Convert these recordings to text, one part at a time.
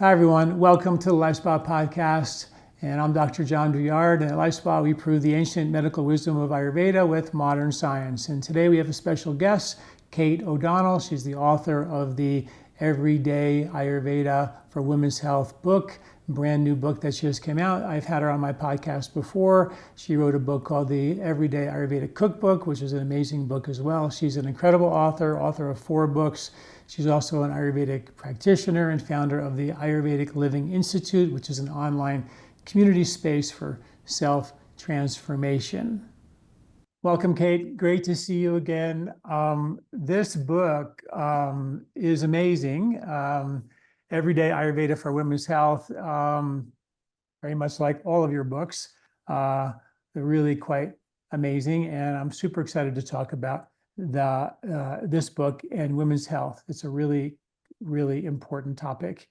Hi, everyone. Welcome to the LifeSpa Podcast. And I'm Dr. John Douillard. And at LifeSpa, we prove the ancient medical wisdom of Ayurveda with modern science. And today we have a special guest, Kate O'Donnell. She's the author of the Everyday Ayurveda for Women's Health book, brand new book that just came out. I've had her on my podcast before. She wrote a book called the Everyday Ayurveda Cookbook, which is an amazing book as well. She's an incredible author of 4 books. She's also an Ayurvedic practitioner and founder of the Ayurvedic Living Institute, which is an online community space for self-transformation. Welcome, Kate. Great to see you again. This book is amazing. Everyday Ayurveda for Women's Health, very much like all of your books. They're really quite amazing, and I'm super excited to talk about this book and women's health. It's a really, really important topic.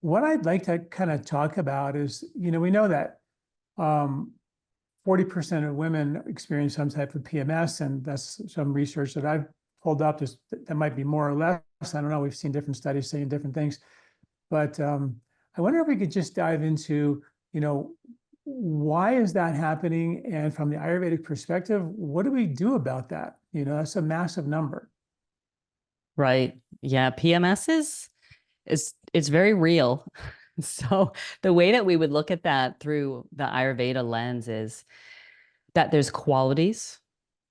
What I'd like to kind of talk about is, we know that 40% of women experience some type of PMS, and that's some research that I've pulled up. That might be more or less. I don't know. We've seen different studies saying different things. But I wonder if we could just dive into, why is that happening? And from the Ayurvedic perspective, what do we do about that? That's a massive number. Right. Yeah. PMS it's very real. So the way that we would look at that through the Ayurveda lens is that there's qualities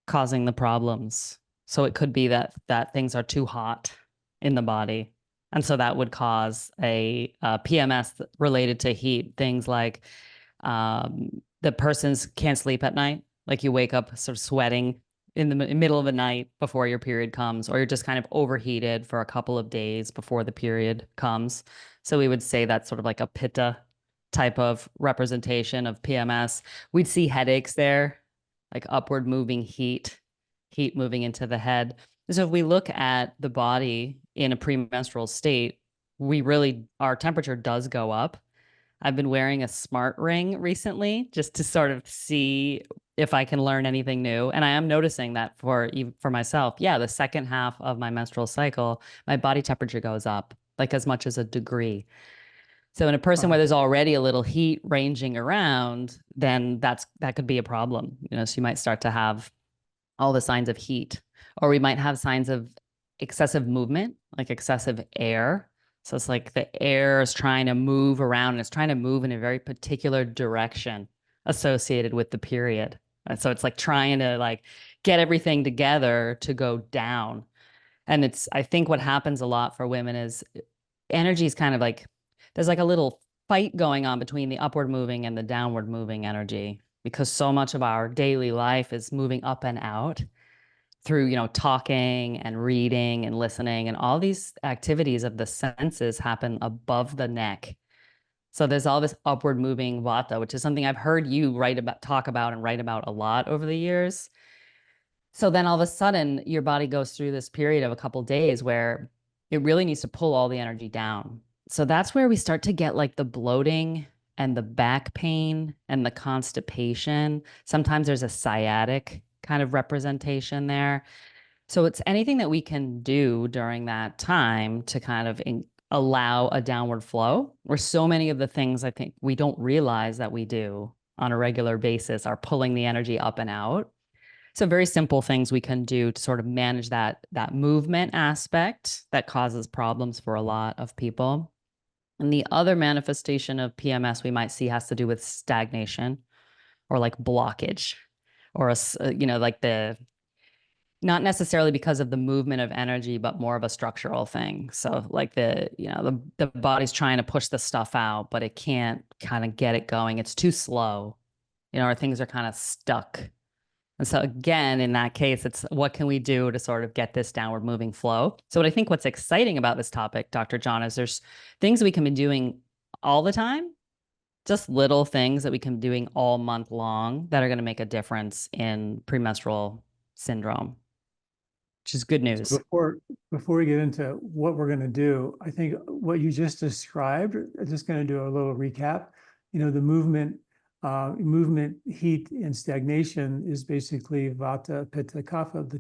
causing the problems. So it could be that things are too hot in the body. And so that would cause a PMS related to heat. Things like the person's can't sleep at night. Like you wake up sort of sweating in the middle of the night before your period comes, or you're just kind of overheated for a couple of days before the period comes. So we would say that's sort of like a pitta type of representation of PMS. We'd see headaches there, like upward moving heat moving into the head. So if we look at the body in a premenstrual state, our temperature does go up. I've been wearing a smart ring recently just to sort of see if I can learn anything new. And I am noticing that for myself. Yeah, the second half of my menstrual cycle, my body temperature goes up like as much as a degree. So in a person where there's already a little heat ranging around, then that could be a problem. So you might start to have all the signs of heat, or we might have signs of excessive movement, like excessive air. So it's like the air is trying to move around, and it's trying to move in a very particular direction associated with the period. And so it's like trying to get everything together to go down. And I think what happens a lot for women is energy is kind of like, there's like a little fight going on between the upward moving and the downward moving energy, because so much of our daily life is moving up and out through, talking and reading and listening, and all these activities of the senses happen above the neck. So there's all this upward moving vata, which is something I've heard you talk about and write about a lot over the years. So then all of a sudden your body goes through this period of a couple of days where it really needs to pull all the energy down. So that's where we start to get like the bloating and the back pain and the constipation. Sometimes there's a sciatic kind of representation there. So it's anything that we can do during that time to kind of allow a downward flow, where so many of the things I think we don't realize that we do on a regular basis are pulling the energy up and out. So very simple things we can do to sort of manage that movement aspect that causes problems for a lot of people. And the other manifestation of PMS we might see has to do with stagnation or like blockage, or not necessarily because of the movement of energy, but more of a structural thing. So like the body's trying to push the stuff out, but it can't kind of get it going. It's too slow, or things are kind of stuck. And so again, in that case, it's what can we do to sort of get this downward moving flow? So what I think what's exciting about this topic, Dr. John, is there's things we can be doing all the time, just little things that we can be doing all month long that are going to make a difference in premenstrual syndrome, which is good news. So before we get into what we're going to do, I think what you just described, I'm just going to do a little recap. The movement, heat, and stagnation is basically Vata, Pitta, Kapha, the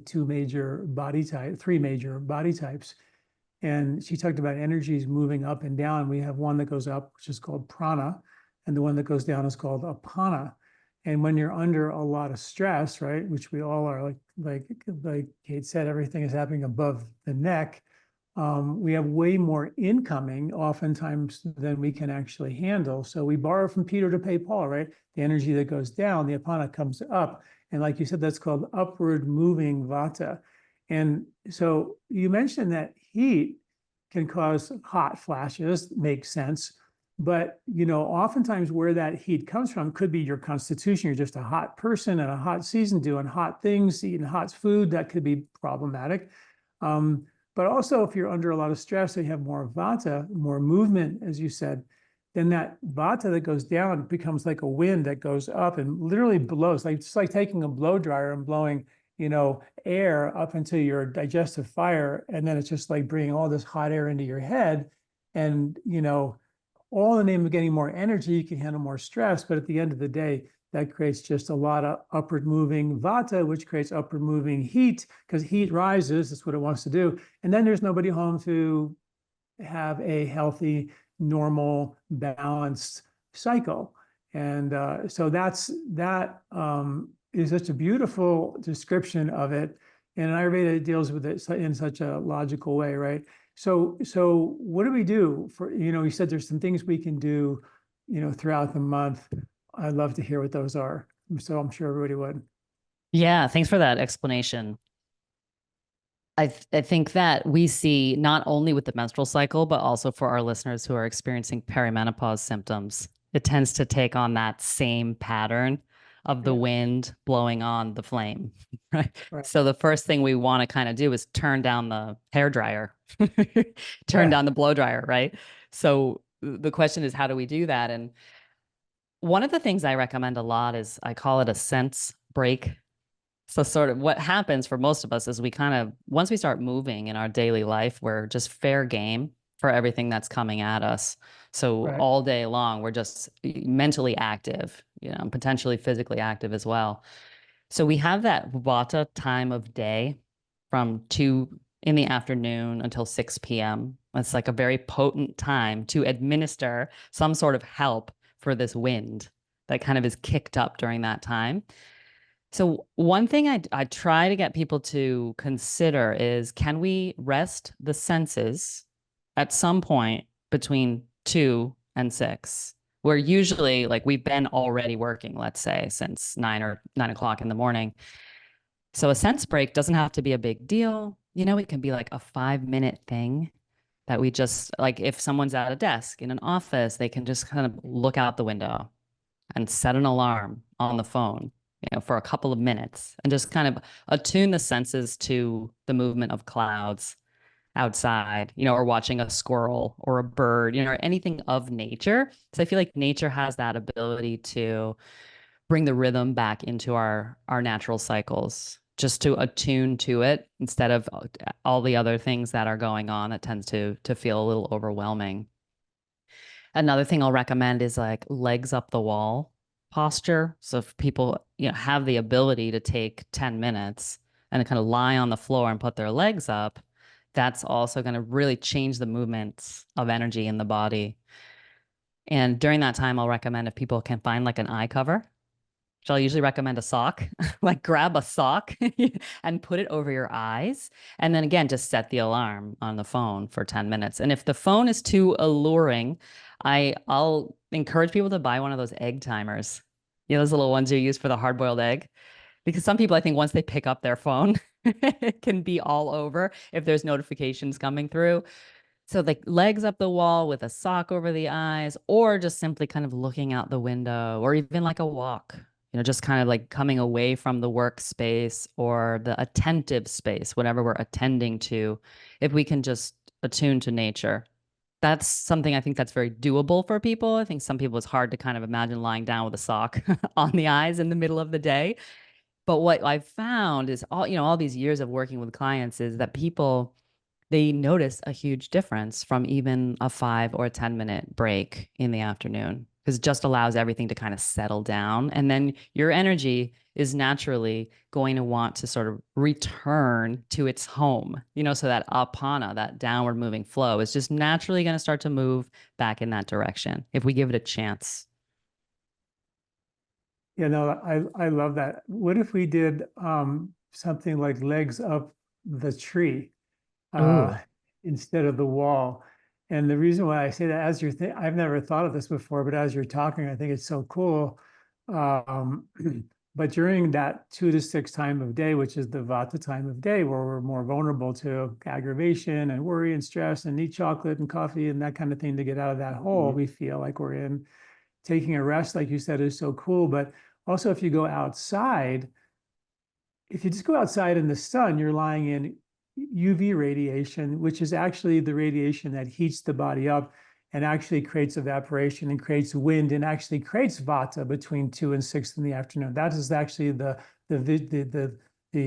three major body types. And she talked about energies moving up and down. We have one that goes up, which is called prana, and the one that goes down is called apana. And when you're under a lot of stress, right, which we all are, like Kate said, everything is happening above the neck. We have way more incoming oftentimes than we can actually handle. So we borrow from Peter to pay Paul, right? The energy that goes down, the apana comes up. And like you said, that's called upward moving vata. And so you mentioned that heat can cause hot flashes, makes sense. But, oftentimes where that heat comes from could be your constitution. You're just a hot person in a hot season doing hot things, eating hot food. That could be problematic. But also, if you're under a lot of stress, so you have more vata, more movement, as you said, then that vata that goes down becomes like a wind that goes up and literally blows. Like it's like taking a blow dryer and blowing, air up into your digestive fire, and then it's just like bringing all this hot air into your head, and all in the name of getting more energy, you can handle more stress. But at the end of the day, that creates just a lot of upward moving vata, which creates upward moving heat, because heat rises. That's what it wants to do. And then there's nobody home to have a healthy, normal, balanced cycle. And so that is such a beautiful description of it. And Ayurveda deals with it in such a logical way, right? So what do we do for, you said there's some things we can do, throughout the month. I'd love to hear what those are. So I'm sure everybody would. Yeah, thanks for that explanation. I think that we see not only with the menstrual cycle, but also for our listeners who are experiencing perimenopause symptoms, it tends to take on that same pattern of the wind blowing on the flame, right? So the first thing we want to kind of do is turn down the hair dryer, turn down the blow dryer, right? So the question is, how do we do that? And one of the things I recommend a lot is, I call it a sense break. So sort of what happens for most of us is we kind of, once we start moving in our daily life, we're just fair game for everything that's coming at us. So all day long, we're just mentally active, potentially physically active as well. So we have that vata time of day from 2 in the afternoon until 6 p.m. It's like a very potent time to administer some sort of help for this wind that kind of is kicked up during that time. So one thing I try to get people to consider is, can we rest the senses at some point between 2 and 6? Where usually, like, we've been already working, let's say, since 9 o'clock in the morning. So a sense break doesn't have to be a big deal. It can be like a 5-minute thing that we just, like, if someone's at a desk in an office, they can just kind of look out the window and set an alarm on the phone, for a couple of minutes, and just kind of attune the senses to the movement of clouds outside, or watching a squirrel or a bird, or anything of nature. So I feel like nature has that ability to bring the rhythm back into our natural cycles, just to attune to it instead of all the other things that are going on that tends to feel a little overwhelming. Another thing I'll recommend is like legs up the wall posture. So if people, have the ability to take 10 minutes and kind of lie on the floor and put their legs up, that's also going to really change the movements of energy in the body. And during that time, I'll recommend, if people can find like an eye cover, which I'll usually recommend a sock, like grab a sock and put it over your eyes. And then again, just set the alarm on the phone for 10 minutes. And if the phone is too alluring, I'll encourage people to buy one of those egg timers. Those little ones you use for the hard-boiled egg. Because some people, I think, once they pick up their phone, it can be all over if there's notifications coming through. So like legs up the wall with a sock over the eyes, or just simply kind of looking out the window, or even like a walk, just kind of like coming away from the workspace or the attentive space, whatever we're attending to, if we can just attune to nature. That's something I think that's very doable for people. I think some people, it's hard to kind of imagine lying down with a sock on the eyes in the middle of the day. But what I've found is all these years of working with clients is that people, they notice a huge difference from even a 5 or 10 minute break in the afternoon. because it just allows everything to kind of settle down. And then your energy is naturally going to want to sort of return to its home, so that apana, that downward moving flow, is just naturally going to start to move back in that direction if we give it a chance. I love that. What if we did something like legs up the tree uh, Oh, instead of the wall? And the reason why I say that, I've never thought of this before, but as you're talking, I think it's so cool. Um, but during that 2 to 6 time of day, which is the Vata time of day, where we're more vulnerable to aggravation and worry and stress and need chocolate and coffee and that kind of thing to get out of that hole, we feel like we're in. Taking a rest, like you said, is so cool. But also, if you go outside, if you just go outside in the sun, you're lying in UV radiation, which is actually the radiation that heats the body up and actually creates evaporation and creates wind and actually creates vata between 2 and 6 in the afternoon. That is actually the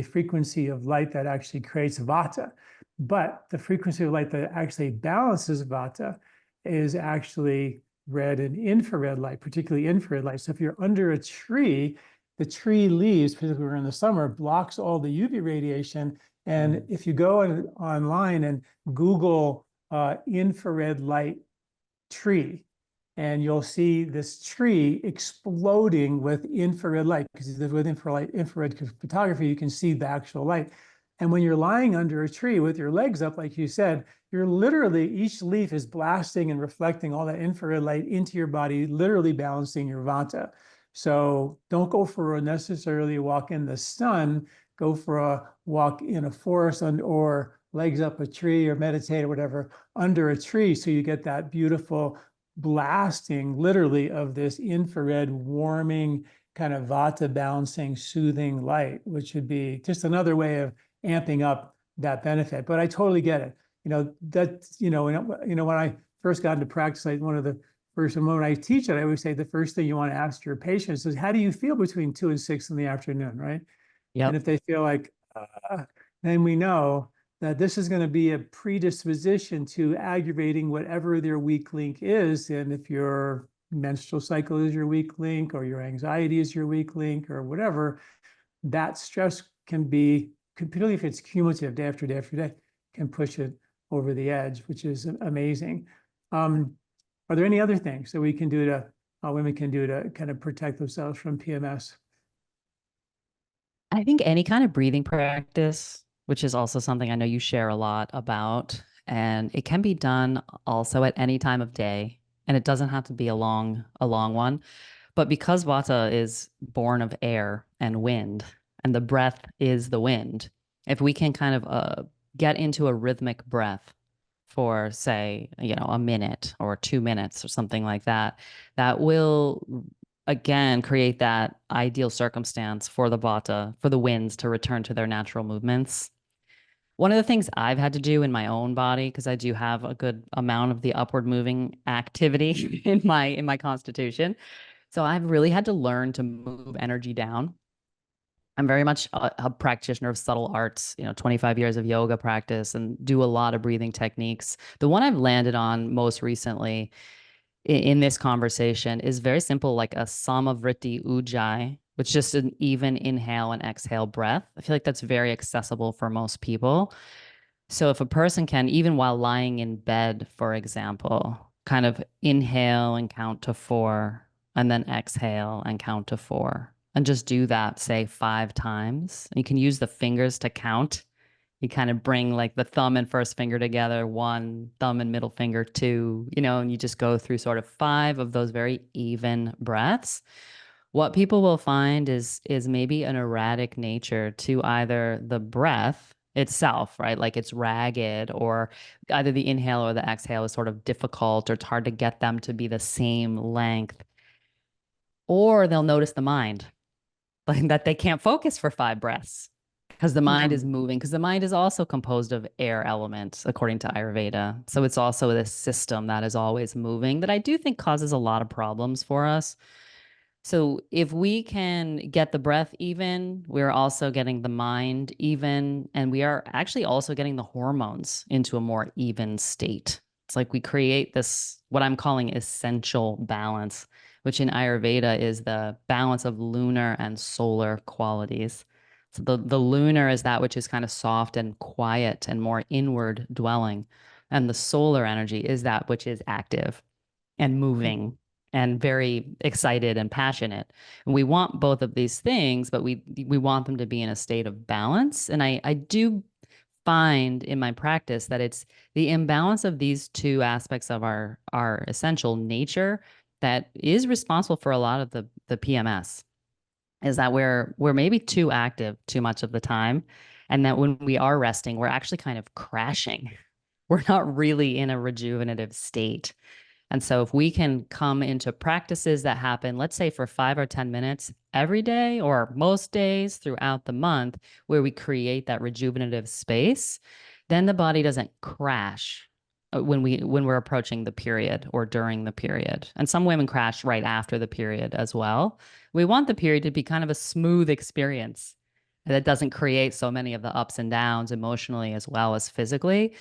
frequency of light that actually creates vata. But the frequency of light that actually balances vata is actually red and infrared light, particularly infrared light. So if you're under a tree, the tree leaves, particularly in the summer, blocks all the UV radiation. And if you go online and Google infrared light tree, and you'll see this tree exploding with infrared light, because with infrared photography, you can see the actual light. And when you're lying under a tree with your legs up, like you said, you're literally, each leaf is blasting and reflecting all that infrared light into your body, literally balancing your vata. So don't go for a necessarily walk in the sun, go for a walk in a forest or legs up a tree or meditate or whatever under a tree. So you get that beautiful blasting literally of this infrared warming kind of vata balancing, soothing light, which would be just another way of amping up that benefit. But I totally get it. When I first got into practice, one of the first, and when I teach it, I always say the first thing you want to ask your patients is, how do you feel between 2 and 6 in the afternoon, right? And yep. if they feel like, then we know that this is going to be a predisposition to aggravating whatever their weak link is. And if your menstrual cycle is your weak link, or your anxiety is your weak link, or whatever, that stress can be, particularly if it's cumulative day after day after day, can push it over the edge, which is amazing. Are there any other things that we can do to, women can do to kind of protect themselves from PMS? I think any kind of breathing practice, which is also something I know you share a lot about, and it can be done also at any time of day, and it doesn't have to be a long one. But because Vata is born of air and wind, and the breath is the wind, if we can kind of get into a rhythmic breath for, say, a minute or 2 minutes or something like that, that will again create that ideal circumstance for the Vata, for the winds to return to their natural movements. One of the things I've had to do in my own body, because I do have a good amount of the upward moving activity in my constitution, so I've really had to learn to move energy down. I'm very much a practitioner of subtle arts, 25 years of yoga practice and do a lot of breathing techniques. The one I've landed on most recently in this conversation is very simple, like a Samavriti Ujjayi, which is just an even inhale and exhale breath. I feel like that's very accessible for most people. So if a person can, even while lying in bed, for example, kind of inhale and count to 4, and then exhale and count to 4, and just do that, say 5 times. You can use the fingers to count. You kind of bring like the thumb and first finger together, 1, thumb and middle finger 2, and you just go through sort of 5 of those very even breaths. What people will find is maybe an erratic nature to either the breath itself, right? Like it's ragged, or either the inhale or the exhale is sort of difficult, or it's hard to get them to be the same length. Or they'll notice the mind, like that they can't focus for 5 breaths because the mind is Mhm. moving, because the mind is also composed of air elements, according to Ayurveda. So it's also this system that is always moving that I do think causes a lot of problems for us. So if we can get the breath even, we're also getting the mind even, and we are actually also getting the hormones into a more even state. It's like we create this, what I'm calling essential balance which in Ayurveda is the balance of lunar and solar qualities. So the lunar is that which is kind of soft and quiet and more inward dwelling. And the solar energy is that which is active and moving and very excited and passionate. And we want both of these things, but we want them to be in a state of balance. And I do find in my practice that it's the imbalance of these two aspects of our essential nature that is responsible for a lot of the PMS, is that we're maybe too active too much of the time, and that when we are resting, we're actually kind of crashing. We're not really in a rejuvenative state. And so if we can come into practices that happen, let's say for 5 or 10 minutes every day or most days throughout the month, where we create that rejuvenative space, then the body doesn't crash when we're approaching the period or during the period. And some women crash right after the period as well. We want the period to be kind of a smooth experience that doesn't create so many of the ups and downs emotionally as well as physically.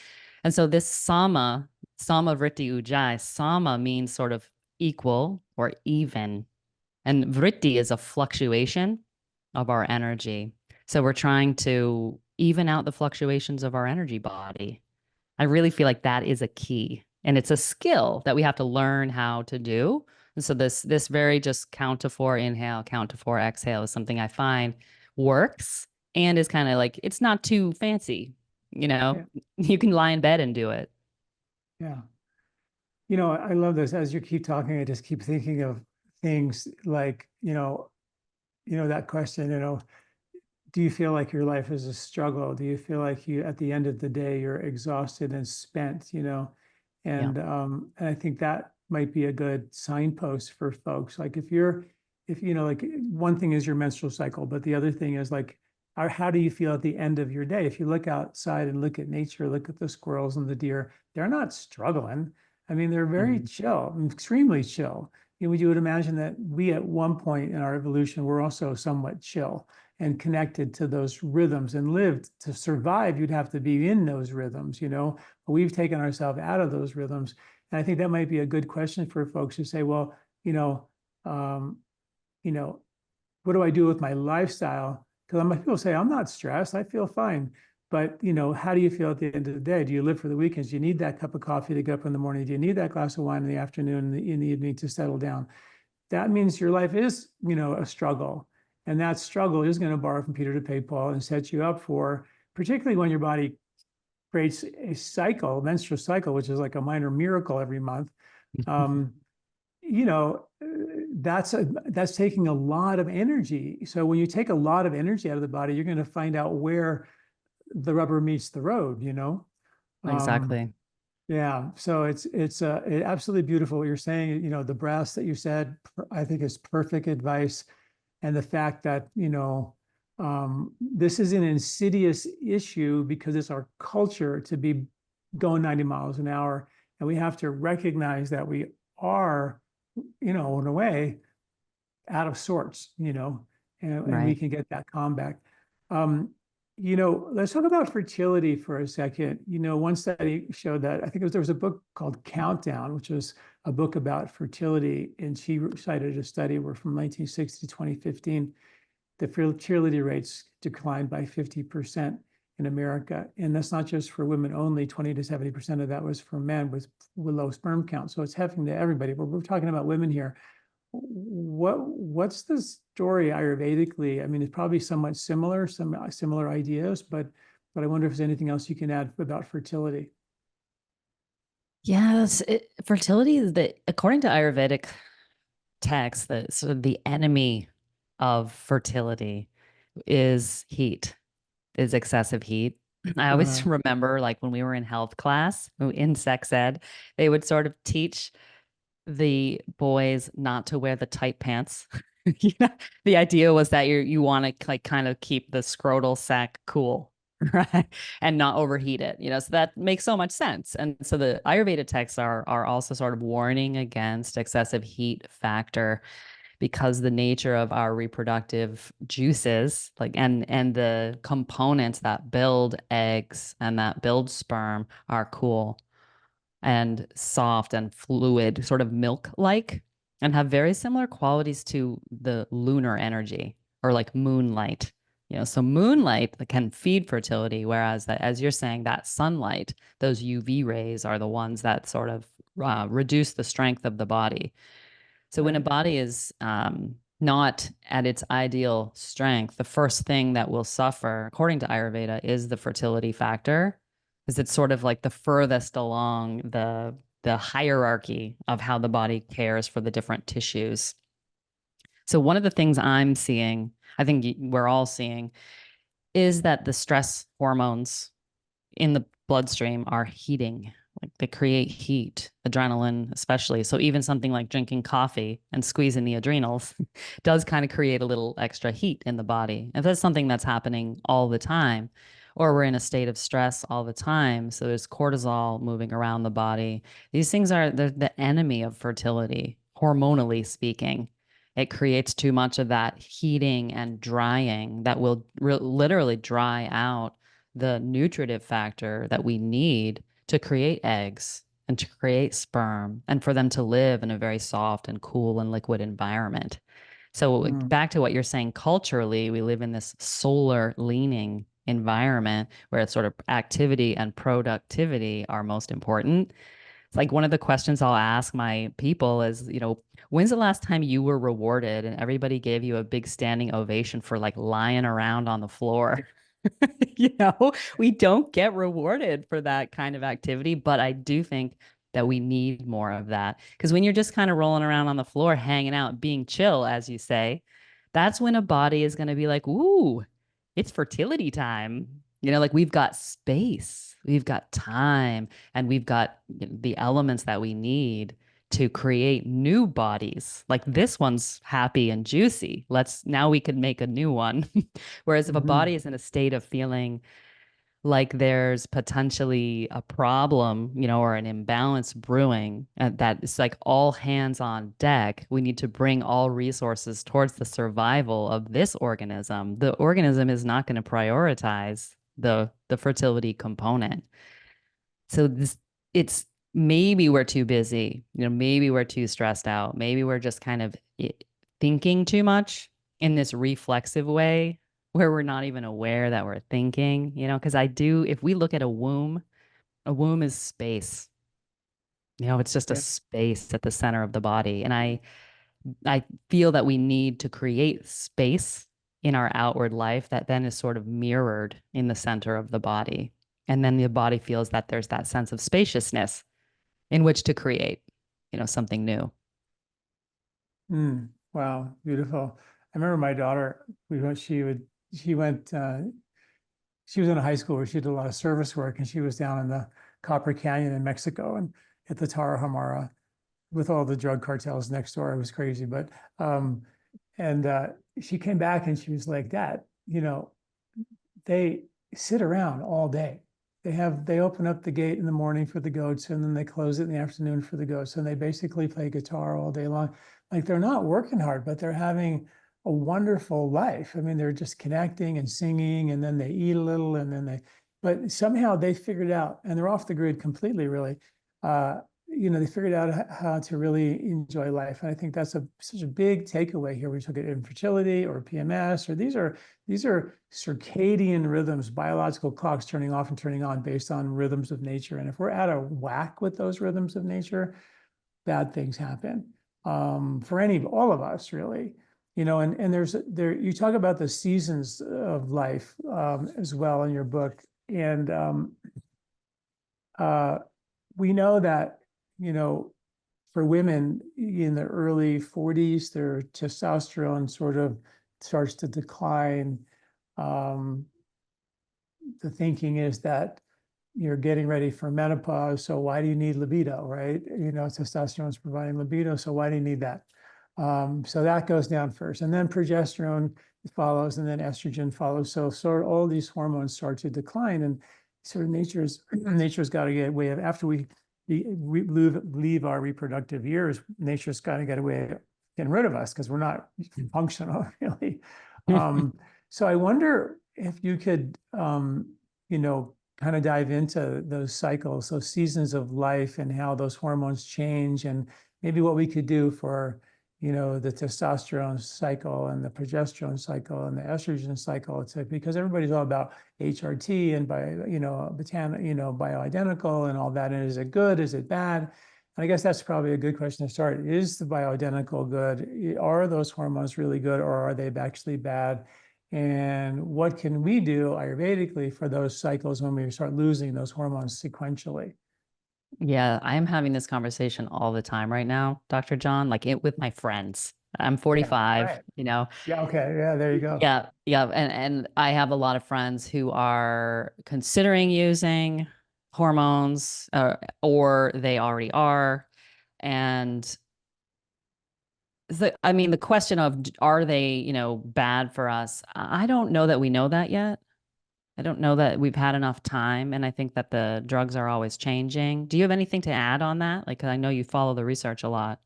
And so this Sama Vritti Ujjayi, Sama means sort of equal or even. And Vritti is a fluctuation of our energy. So we're trying to even out the fluctuations of our energy body. I really feel like that is a key. And it's a skill that we have to learn how to do. And so this very just count to four inhale, count to four exhale is something I find works and is kind of like, it's not too fancy. Yeah. You can lie in bed and do it. Yeah. You know, I love this. As you keep talking, I just keep thinking of things like, that question, do you feel like your life is a struggle? Do you feel like at the end of the day, you're exhausted and spent, Yeah. And I think that might be a good signpost for folks. Like like one thing is your menstrual cycle, but the other thing is like, how do you feel at the end of your day? If you look outside and look at nature, look at the squirrels and the deer, they're not struggling. I mean, they're very Mhm. chill, extremely chill. You would imagine that we, at one point in our evolution, were also somewhat chill and connected to those rhythms and lived to survive. You'd have to be in those rhythms, but we've taken ourselves out of those rhythms. And I think that might be a good question for folks to say, well, um, you know, what do I do with my lifestyle? Because people say, I'm not stressed, I feel fine. But how do you feel at the end of the day? Do you live for the weekends? Do you need that cup of coffee to get up in the morning? Do you need that glass of wine in the afternoon, in the evening to settle down? That means your life is, a struggle. And that struggle is going to borrow from Peter to pay Paul and set you up for, particularly when your body creates a cycle, menstrual cycle, which is like a minor miracle every month. Um, you know, that's taking a lot of energy. So when you take a lot of energy out of the body, you're going to find out where the rubber meets the road. Um, Exactly. yeah. So it's absolutely beautiful what you're saying. The breaths that you said, I think is perfect advice. And the fact that, this is an insidious issue because it's our culture to be going 90 miles an hour. And we have to recognize that we are, in a way, out of sorts, and we Right. can get that calm back. Let's talk about fertility for a second. One study showed that I think there was a book called Countdown, which was a book about fertility, and she cited a study where from 1960 to 2015, the fertility rates declined by 50% in America. And that's not just for women only, 20 to 70% of that was for men with low sperm count. So it's happening to everybody, but we're talking about women here. What's the story Ayurvedically? I mean, it's probably somewhat similar, some similar ideas, but I wonder if there's anything else you can add about fertility. Yes, fertility is according to Ayurvedic texts, the sort of the enemy of fertility is heat, is excessive heat. I always Uh, remember like when we were in health class, in sex ed, they would sort of teach the boys not to wear the tight pants. You know, the idea was that you want to like kind of keep the scrotal sac cool, right? And not overheat it. So that makes so much sense. And so the Ayurveda texts are also sort of warning against excessive heat factor because the nature of our reproductive juices, like and the components that build eggs and that build sperm are cool and soft and fluid, sort of milk like. and have very similar qualities to the lunar energy or like moonlight. So moonlight can feed fertility, whereas that, as you're saying, that sunlight, those UV rays are the ones that sort of reduce the strength of the body. So when a Right. body is not at its ideal strength, the first thing that will suffer, according to Ayurveda, is the fertility factor, because it's sort of like the furthest along the hierarchy of how the body cares for the different tissues. So one of the things I'm seeing, I think we're all seeing, is that the stress hormones in the bloodstream are heating. Like they create heat, adrenaline, especially. So even something like drinking coffee and squeezing the adrenals does kind of create a little extra heat in the body. If that's something that's happening all the time, or we're in a state of stress all the time, so there's cortisol moving around the body. These things are the enemy of fertility, hormonally speaking. It creates too much of that heating and drying that will literally dry out the nutritive factor that we need to create eggs and to create sperm and for them to live in a very soft and cool and liquid environment. So Mm. back to what you're saying, culturally, we live in this solar leaning environment where it's sort of activity and productivity are most important. It's like one of the questions I'll ask my people is, when's the last time you were rewarded and everybody gave you a big standing ovation for like lying around on the floor? We don't get rewarded for that kind of activity, but I do think that we need more of that. Because when you're just kind of rolling around on the floor, hanging out, being chill, as you say, that's when a body is going to be like, ooh, it's fertility time. Like we've got space, we've got time, and we've got the elements that we need to create new bodies. Like this one's happy and juicy. Now we can make a new one. Whereas if a Mhm. body is in a state of feeling like there's potentially a problem, or an imbalance brewing, that it's like all hands on deck. We need to bring all resources towards the survival of this organism. The organism is not going to prioritize the fertility component. So it's maybe we're too busy, maybe we're too stressed out, maybe we're just kind of thinking too much in this reflexive way where we're not even aware that we're thinking, because if we look at a womb is space. It's just a Yeah. space at the center of the body. And I feel that we need to create space in our outward life that then is sort of mirrored in the center of the body. And then the body feels that there's that sense of spaciousness in which to create, something new. Mm. Wow, beautiful. I remember my daughter, she went, she was in a high school where she did a lot of service work, and she was down in the Copper Canyon in Mexico and at the Tarahumara with all the drug cartels next door. It was crazy. But um, and she came back and she was like, Dad, they sit around all day. They open up the gate in the morning for the goats, and then they close it in the afternoon for the goats. And they basically play guitar all day long. Like they're not working hard, but they're having a wonderful life. I mean, they're just connecting and singing, and then they eat a little, and then but somehow they figured out, and they're off the grid completely, really. Uh, they figured out how to really enjoy life. And I think that's such a big takeaway here. We took it infertility or PMS, or these are circadian rhythms, biological clocks turning off and turning on based on rhythms of nature. And if we're out of whack with those rhythms of nature, bad things happen for all of us, really. And you talk about the seasons of life as well in your book. And uh, we know that, for women in the early 40s, their testosterone sort of starts to decline. Um, the thinking is that you're getting ready for menopause, so why do you need libido, right? Testosterone is providing libido, so why do you need that? So that goes down first, and then progesterone follows, and then estrogen follows. So sort of all these hormones start to decline, and sort of nature's got to get a way of, after we leave our reproductive years, nature's got to get a way of getting rid of us because we're not functional, really. So I wonder if you could, kind of dive into those cycles, those seasons of life, and how those hormones change, and maybe what we could do for the testosterone cycle and the progesterone cycle and the estrogen cycle. It's like, because everybody's all about HRT and bioidentical and all that. And is it good? Is it bad? And I guess that's probably a good question to start. Is the bioidentical good? Are those hormones really good, or are they actually bad? And what can we do Ayurvedically for those cycles when we start losing those hormones sequentially? Yeah, I'm having this conversation all the time right now, Dr. John, like it with my friends. I'm Yeah, 45, right. Yeah, okay. Yeah, there you go. Yeah, yeah, and I have a lot of friends who are considering using hormones, or they already are. And I mean, the question of are they, bad for us? I don't know that we know that yet. I don't know that we've had enough time, and I think that the drugs are always changing. Do you have anything to add on that? Like, 'cause I know you follow the research a lot.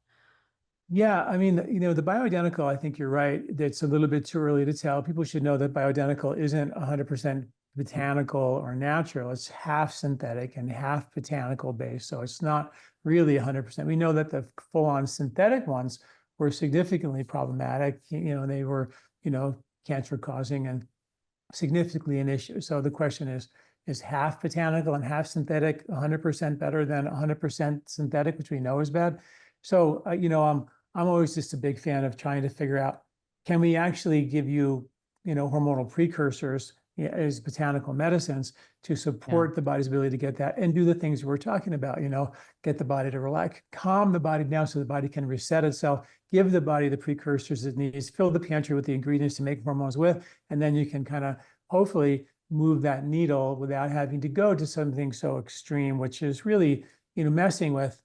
Yeah, I mean, the bioidentical, I think you're right. It's a little bit too early to tell. People should know that bioidentical isn't 100% botanical or natural. It's half synthetic and half botanical based. So it's not really 100%. We know that the full-on synthetic ones were significantly problematic. They were, cancer causing and significantly an issue. So the question is half botanical and half synthetic 100% better than 100% synthetic, which we know is bad? So, I'm always just a big fan of trying to figure out, can we actually give you, hormonal precursors, as botanical medicines to Yeah. support the body's ability to get that and do the things we're talking about, get the body to relax, calm the body down so the body can reset itself, give the body the precursors it needs, fill the pantry with the ingredients to make hormones with, and then you can kind of hopefully move that needle without having to go to something so extreme, which is really, messing with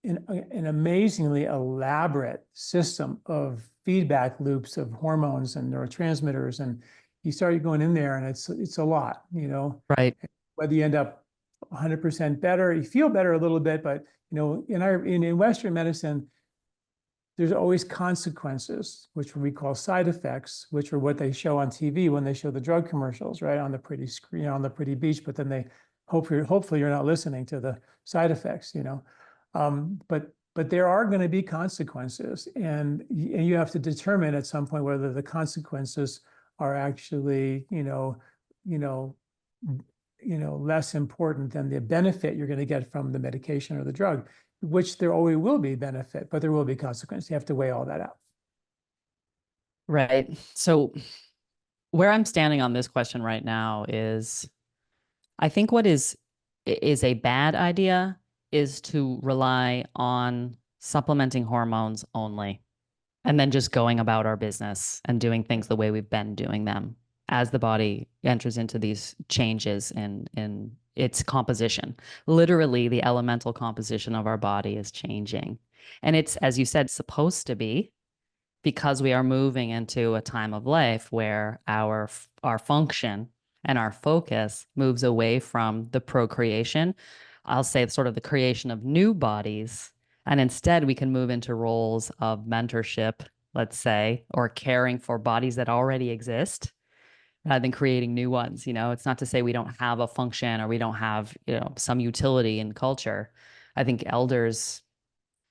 an amazingly elaborate system of feedback loops of hormones and neurotransmitters. And you start going in there and it's a lot, Right. whether you end up 100% better, you feel better a little bit, but in Western medicine, there's always consequences, which we call side effects, which are what they show on TV when they show the drug commercials, right, on the pretty screen, on the pretty beach. But then they hopefully you're not listening to the side effects. But there are going to be consequences, and you have to determine at some point whether the consequences are actually, less important than the benefit you're going to get from the medication or the drug, which there always will be benefit, but there will be consequence. You have to weigh all that out. Right. So where I'm standing on this question right now is I think what is a bad idea is to rely on supplementing hormones only and then just going about our business and doing things the way we've been doing them as the body enters into these changes in its composition. Literally, the elemental composition of our body is changing. And it's, as you said, supposed to be, because we are moving into a time of life where our function and our focus moves away from the procreation, I'll say sort of the creation of new bodies, and instead we can move into roles of mentorship, let's say, or caring for bodies that already exist rather than creating new ones. It's not to say we don't have a function or we don't have, some utility in culture. I think elders,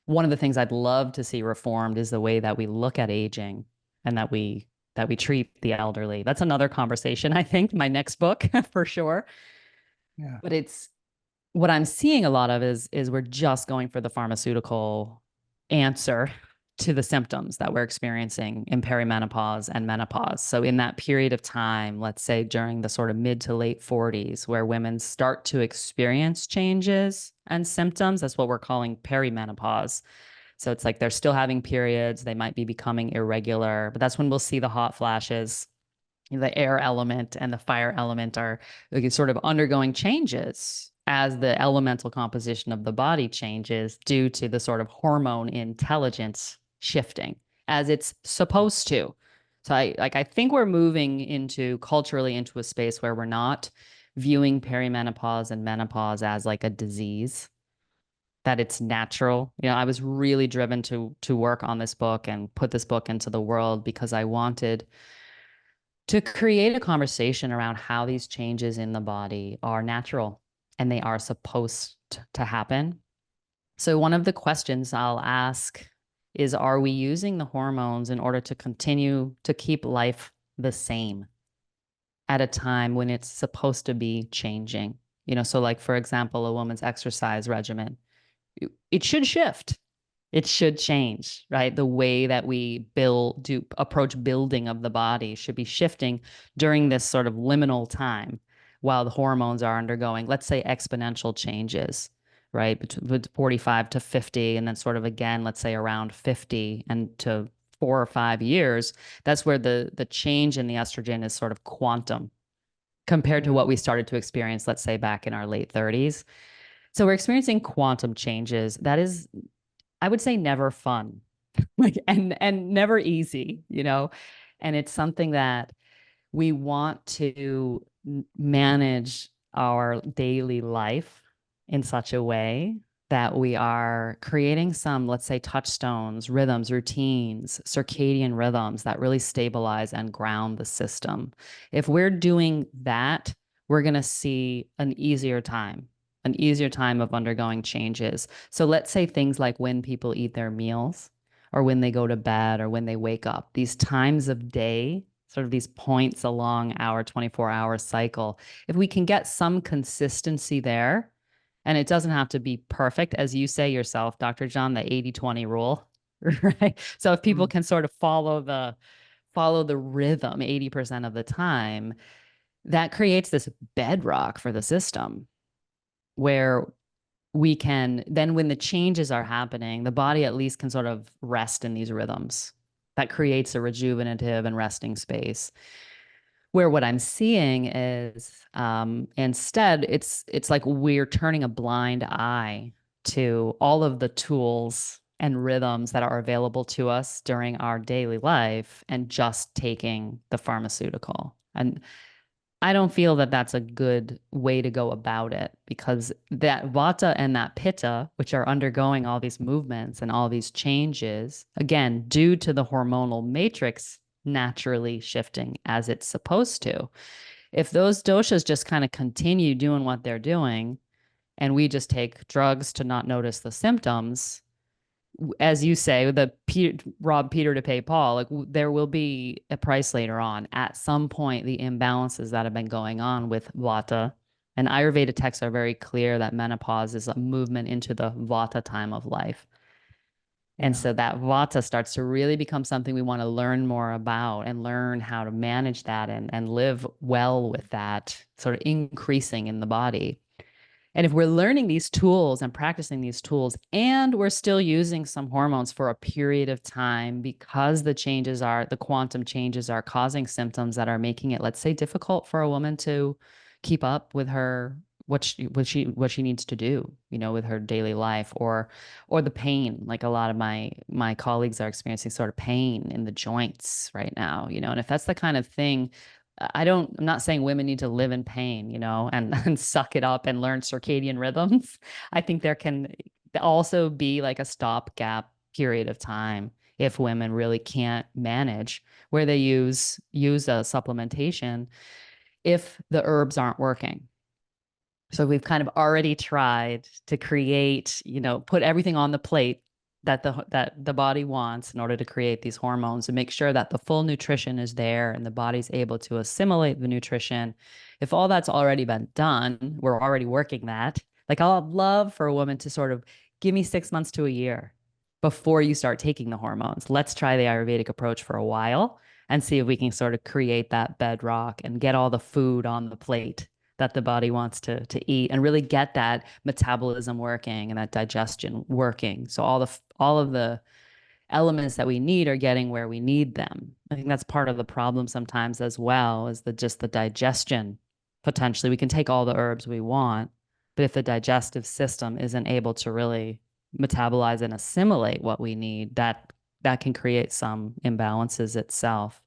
one of the things I'd love to see reformed is the way that we look at aging and that we treat the elderly. That's another conversation, I think, my next book for sure. Yeah. But it's what I'm seeing a lot of is we're just going for the pharmaceutical answer to the symptoms that we're experiencing in perimenopause and menopause. So in that period of time, let's say during the sort of mid to late 40s, where women start to experience changes and symptoms, that's what we're calling perimenopause. So it's like they're still having periods, they might be becoming irregular, but that's when we'll see the hot flashes. The air element and the fire element are like sort of undergoing changes as the elemental composition of the body changes due to the sort of hormone intelligence shifting as it's supposed to. So I think we're moving culturally into a space where we're not viewing perimenopause and menopause as like a disease, that it's natural. I was really driven to work on this book and put this book into the world because I wanted to create a conversation around how these changes in the body are natural and they are supposed to happen. So one of the questions I'll ask is, are we using the hormones in order to continue to keep life the same at a time when it's supposed to be changing? So like, for example, a woman's exercise regimen, it should shift. It should change, right? The way that we approach building of the body should be shifting during this sort of liminal time while the hormones are undergoing, let's say, exponential changes, right? Between 45 to 50, and then sort of again, let's say around 50 and to 4 or 5 years. That's where the change in the estrogen is sort of quantum compared to what we started to experience, let's say, back in our late 30s. So we're experiencing quantum changes. That is, I would say, never fun, like, and never easy, and it's something that we want to manage our daily life in such a way that we are creating some, let's say, touchstones, rhythms, routines, circadian rhythms that really stabilize and ground the system. If we're doing that, we're going to see an easier time of undergoing changes. So let's say things like when people eat their meals, or when they go to bed, or when they wake up, these times of day, sort of these points along our 24-hour cycle. If we can get some consistency there, and it doesn't have to be perfect, as you say yourself, Dr. John, the 80-20 rule, right? So if people can sort of follow the rhythm 80% of the time, that creates this bedrock for the system where we can then, when the changes are happening, the body at least can sort of rest in these rhythms. That creates a rejuvenative and resting space. Where what I'm seeing is instead, it's like we're turning a blind eye to all of the tools and rhythms that are available to us during our daily life and just taking the pharmaceutical. And I don't feel that that's a good way to go about it, because that Vata and that Pitta, which are undergoing all these movements and all these changes, again, due to the hormonal matrix naturally shifting as it's supposed to. If those doshas just kind of continue doing what they're doing, and we just take drugs to not notice the symptoms, as you say, rob Peter to pay Paul, like there will be a price later on. At some point, the imbalances that have been going on with Vata, and Ayurveda texts are very clear that menopause is a movement into the Vata time of life. And so that Vata starts to really become something we want to learn more about and learn how to manage that and live well with that sort of increasing in the body. And if we're learning these tools and practicing these tools, and we're still using some hormones for a period of time because the quantum changes are causing symptoms that are making it, let's say, difficult for a woman to keep up with what she needs to do, with her daily life, or the pain. Like a lot of my colleagues are experiencing sort of pain in the joints right now, and if that's the kind of thing, I'm not saying women need to live in pain, and suck it up and learn circadian rhythms. I think there can also be like a stopgap period of time if women really can't manage, where they use a supplementation if the herbs aren't working. So we've kind of already tried to create, put everything on the plate that the body wants in order to create these hormones, and make sure that the full nutrition is there and the body's able to assimilate the nutrition. If all that's already been done, we're already working that. Like, I'll love for a woman to sort of give me 6 months to a year before you start taking the hormones. Let's try the Ayurvedic approach for a while and see if we can sort of create that bedrock and get all the food on the plate that the body wants to eat, and really get that metabolism working and that digestion working. So all of the elements that we need are getting where we need them. I think that's part of the problem sometimes as well, is just the digestion. Potentially, we can take all the herbs we want, but if the digestive system isn't able to really metabolize and assimilate what we need, that can create some imbalances itself.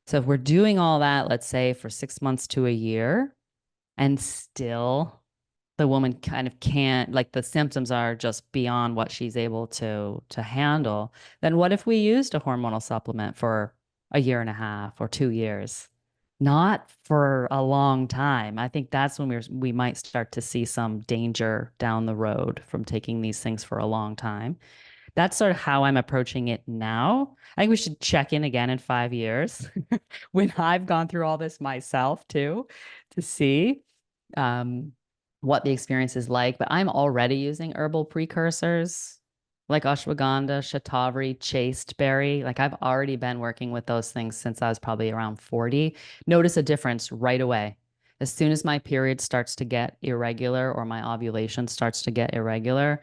So if we're doing all that, let's say for 6 months to a year, and still the woman kind of can't, like, the symptoms are just beyond what she's able to handle, then what if we used a hormonal supplement for a year and a half or 2 years? Not for a long time. I think that's when we might start to see some danger down the road from taking these things for a long time, that's sort of how I'm approaching it now. I think we should check in again in 5 years when I've gone through all this myself too, to see um, what the experience is like. But I'm already using herbal precursors like ashwagandha, shatavari, chasteberry. Like I've already been working with those things since I was probably around 40. Notice a difference right away. As soon as my period starts to get irregular or my ovulation starts to get irregular,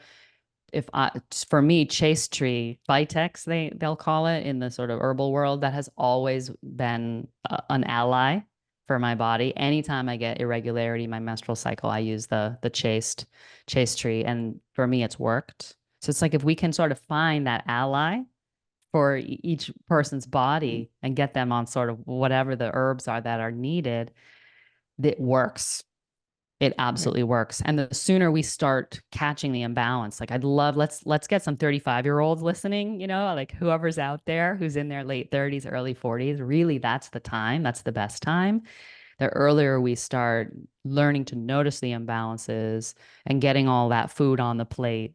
if I, for me, Chase Tree, Vitex, they'll call it in the sort of herbal world, that has always been an ally for my body. Anytime I get irregularity in my menstrual cycle, I use the Chase Tree, and for me, it's worked. So it's like if we can sort of find that ally for each person's body and get them on sort of whatever the herbs are that are needed, it works. It absolutely works. And the sooner we start catching the imbalance, like I'd love, let's get some 35-year-olds listening, you know, like whoever's out there who's in their late 30s, early 40s, really that's the time. That's the best time. The earlier we start learning to notice the imbalances and getting all that food on the plate,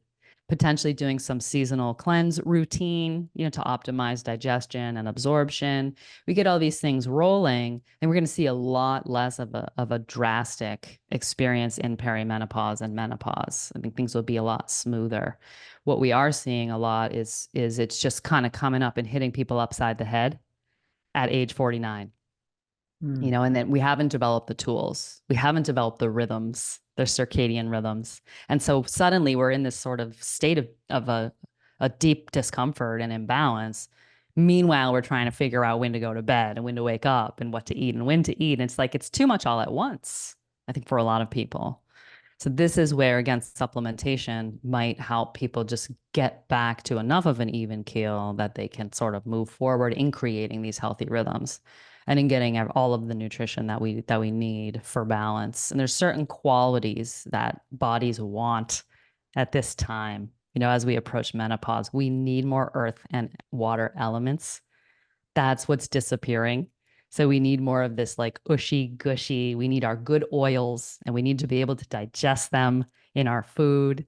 potentially doing some seasonal cleanse routine, you know, to optimize digestion and absorption. We get all these things rolling, and we're going to see a lot less of a drastic experience in perimenopause and menopause. I think things will be a lot smoother. What we are seeing a lot is it's just kind of coming up and hitting people upside the head at age 49. You know, and then we haven't developed the tools. We haven't developed the rhythms, the circadian rhythms. And so suddenly we're in this sort of state of a deep discomfort and imbalance. Meanwhile, we're trying to figure out when to go to bed and when to wake up and what to eat and when to eat. And it's like it's too much all at once, I think, for a lot of people. So this is where, again, supplementation might help people just get back to enough of an even keel that they can sort of move forward in creating these healthy rhythms and in getting all of the nutrition that we need for balance. And there's certain qualities that bodies want at this time. You know, as we approach menopause, we need more earth and water elements. That's what's disappearing. So we need more of this like ushy gushy. We need our good oils, and we need to be able to digest them in our food.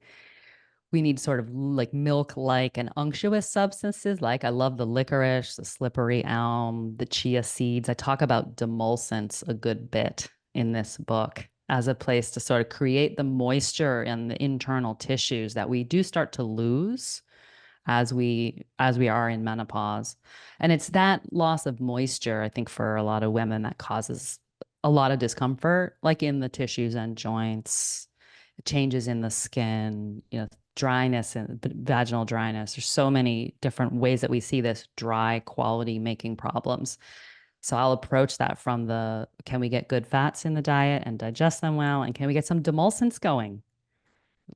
We need sort of like milk-like and unctuous substances. Like I love the licorice, the slippery elm, the chia seeds. I talk about demulcents a good bit in this book as a place to sort of create the moisture and the internal tissues that we do start to lose as we are in menopause. And it's that loss of moisture, I think, for a lot of women that causes a lot of discomfort, like in the tissues and joints, changes in the skin, you know, dryness and vaginal dryness. There's so many different ways that we see this dry quality making problems. So I'll approach that from the, can we get good fats in the diet and digest them well? And can we get some demulcents going?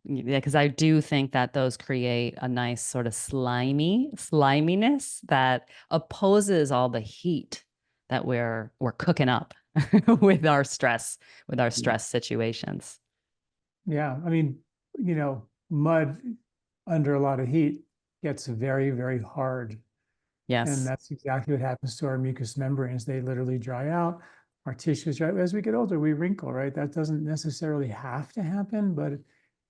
Yeah, because I do think that those create a nice sort of sliminess that opposes all the heat that we're cooking up with our stress situations. Yeah, I mean, you know, mud under a lot of heat gets very, very hard. And Yes. that's exactly what happens to our mucous membranes. They literally dry out. Our tissues dry. As we get older, we wrinkle, right? That doesn't necessarily have to happen, but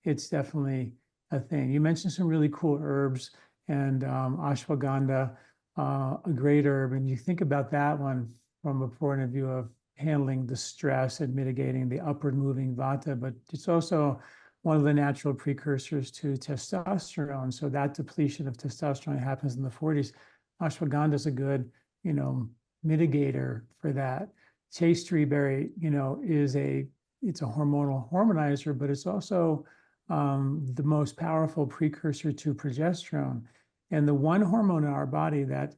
it's definitely a thing. You mentioned some really cool herbs, and ashwagandha, a great herb. And you think about that one from a point of view of handling the stress and mitigating the upward moving vata, but it's also one of the natural precursors to testosterone. So that depletion of testosterone happens in the 40s. Ashwagandha is a good, you know, mitigator for that. Chaste berry, you know, it's a hormonal hormonizer, but it's also the most powerful precursor to progesterone. And the one hormone in our body that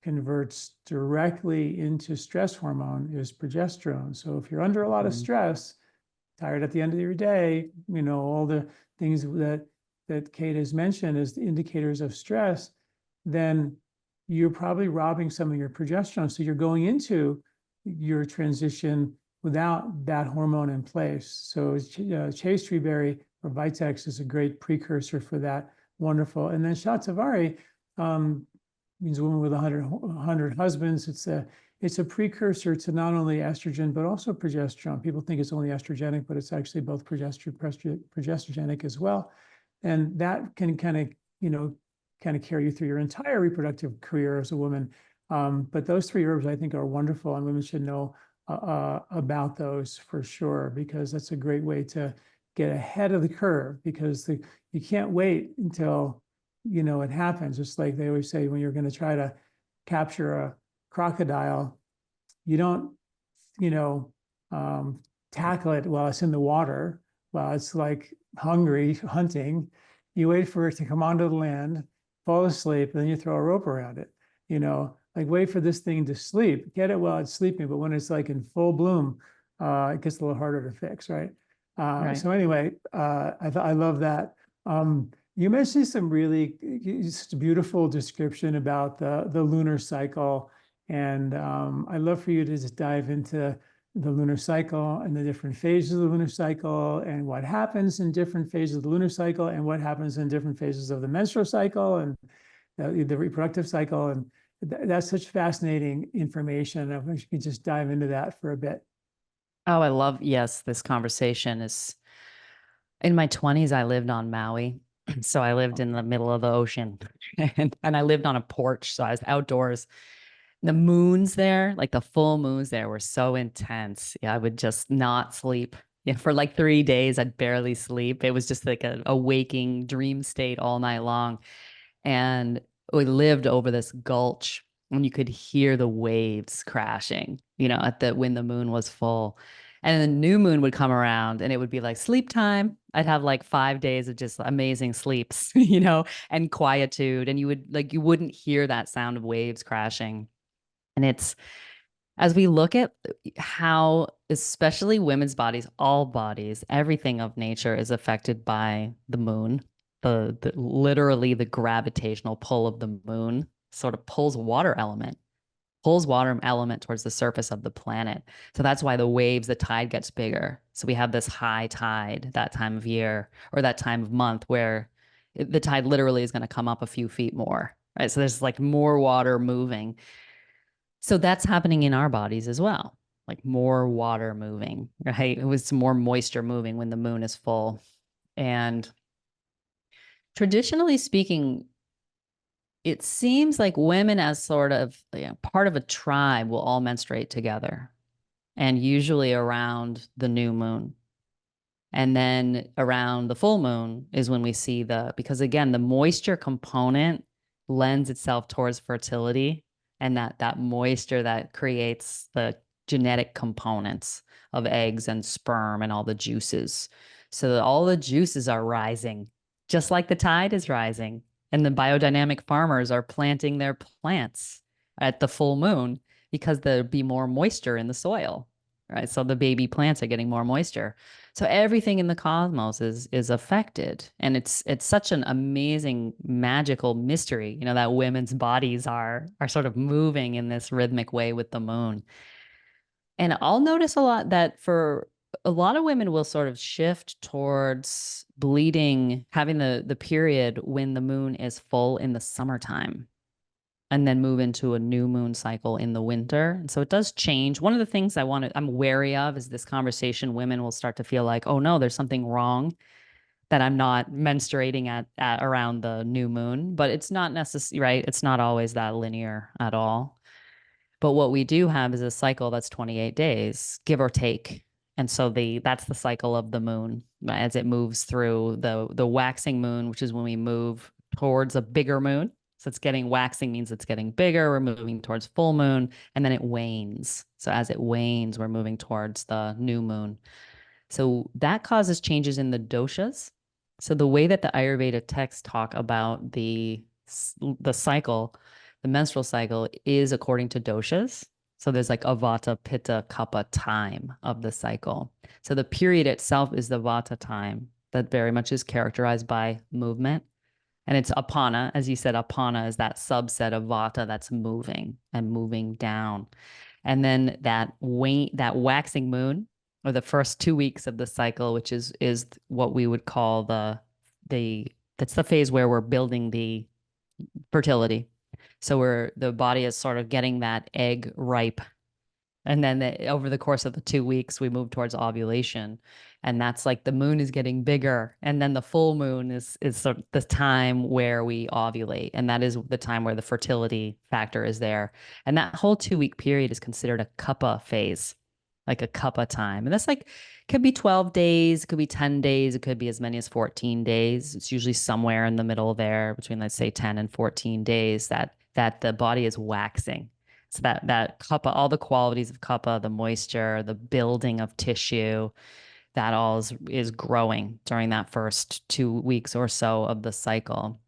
converts directly into stress hormone is progesterone. So if you're under a lot of stress, tired at the end of your day, you know, all the things that Kate has mentioned as the indicators of stress, then you're probably robbing some of your progesterone. So you're going into your transition without that hormone in place. So chaste berry or Vitex is a great precursor for that. Wonderful. And then shatavari means a woman with 100 husbands. It's a precursor to not only estrogen, but also progesterone. People think it's only estrogenic, but it's actually both progesterogenic as well. And that can kind of, you know, kind of carry you through your entire reproductive career as a woman. But those 3 herbs I think are wonderful, and women should know about those for sure, because that's a great way to get ahead of the curve, because you can't wait until, it happens. Just like they always say, when you're going to try to capture a crocodile, you don't, tackle it while it's in the water, while it's like hungry, hunting. You wait for it to come onto the land, fall asleep, and then you throw a rope around it. Like wait for this thing to sleep, get it while it's sleeping, but when it's like in full bloom, it gets a little harder to fix, right? Right. So anyway, I love that. You mentioned some really beautiful description about the lunar cycle, and I'd love for you to just dive into the lunar cycle and the different phases of the lunar cycle, and what happens in different phases of the lunar cycle, and what happens in different phases of the menstrual cycle and the reproductive cycle. And that's such fascinating information. I wish you could just dive into that for a bit. Oh, I love, yes, this conversation is, in my 20s, I lived on Maui. So I lived in the middle of the ocean and I lived on a porch. So I was outdoors. The moons there, like the full moons there, were so intense. Yeah, I would just not sleep. Yeah, for like 3 days, I'd barely sleep. It was just like a waking dream state all night long. And we lived over this gulch and you could hear the waves crashing, when the moon was full. And the new moon would come around and it would be like sleep time. I'd have like 5 days of just amazing sleeps, and quietude. And you wouldn't hear that sound of waves crashing. And it's, as we look at how, especially women's bodies, all bodies, everything of nature is affected by the moon, literally the gravitational pull of the moon sort of pulls water element towards the surface of the planet. So that's why the waves, the tide gets bigger. So we have this high tide that time of year or that time of month where the tide literally is going to come up a few feet more, right? So there's like more water moving. So that's happening in our bodies as well, like more water moving, right? It was more moisture moving when the moon is full. And traditionally speaking, it seems like women as sort of part of a tribe will all menstruate together, and usually around the new moon. And then around the full moon is when we see because again, the moisture component lends itself towards fertility, and that moisture that creates the genetic components of eggs and sperm and all the juices. So all the juices are rising, just like the tide is rising. And the biodynamic farmers are planting their plants at the full moon because there'll be more moisture in the soil, right? So the baby plants are getting more moisture. So everything in the cosmos is affected. And it's such an amazing, magical mystery, that women's bodies are sort of moving in this rhythmic way with the moon. And I'll notice a lot that for a lot of women will sort of shift towards bleeding, having the period when the moon is full in the summertime, and then move into a new moon cycle in the winter. And so it does change. One of the things I'm wary of is this conversation. Women will start to feel like, oh no, there's something wrong that I'm not menstruating at around the new moon, but it's not necessary, right? It's not always that linear at all. But what we do have is a cycle that's 28 days, give or take. And so that's the cycle of the moon as it moves through the waxing moon, which is when we move towards a bigger moon. So it's getting waxing means it's getting bigger. We're moving towards full moon, and then it wanes. So as it wanes, we're moving towards the new moon. So that causes changes in the doshas. So the way that the Ayurveda texts talk about the cycle, the menstrual cycle, is according to doshas. So there's like a vata, pitta, kapha time of the cycle. So the period itself is the vata time that very much is characterized by movement. And it's apana, as you said, apana is that subset of vata that's moving and moving down. And then that waxing moon, or the first 2 weeks of the cycle, which is what we would call that's the phase where we're building the fertility. So the body is sort of getting that egg ripe. And then over the course of the 2 weeks, we move towards ovulation. And that's like the moon is getting bigger. And then the full moon is sort of the time where we ovulate. And that is the time where the fertility factor is there. And that whole 2 week period is considered a kappa phase, like a kappa time. And that's like, could be 12 days, it could be 10 days, it could be as many as 14 days. It's usually somewhere in the middle there between, let's say, 10 and 14 days that the body is waxing. So that kappa, all the qualities of kappa, the moisture, the building of tissue, that all is growing during that first 2 weeks or so of the cycle.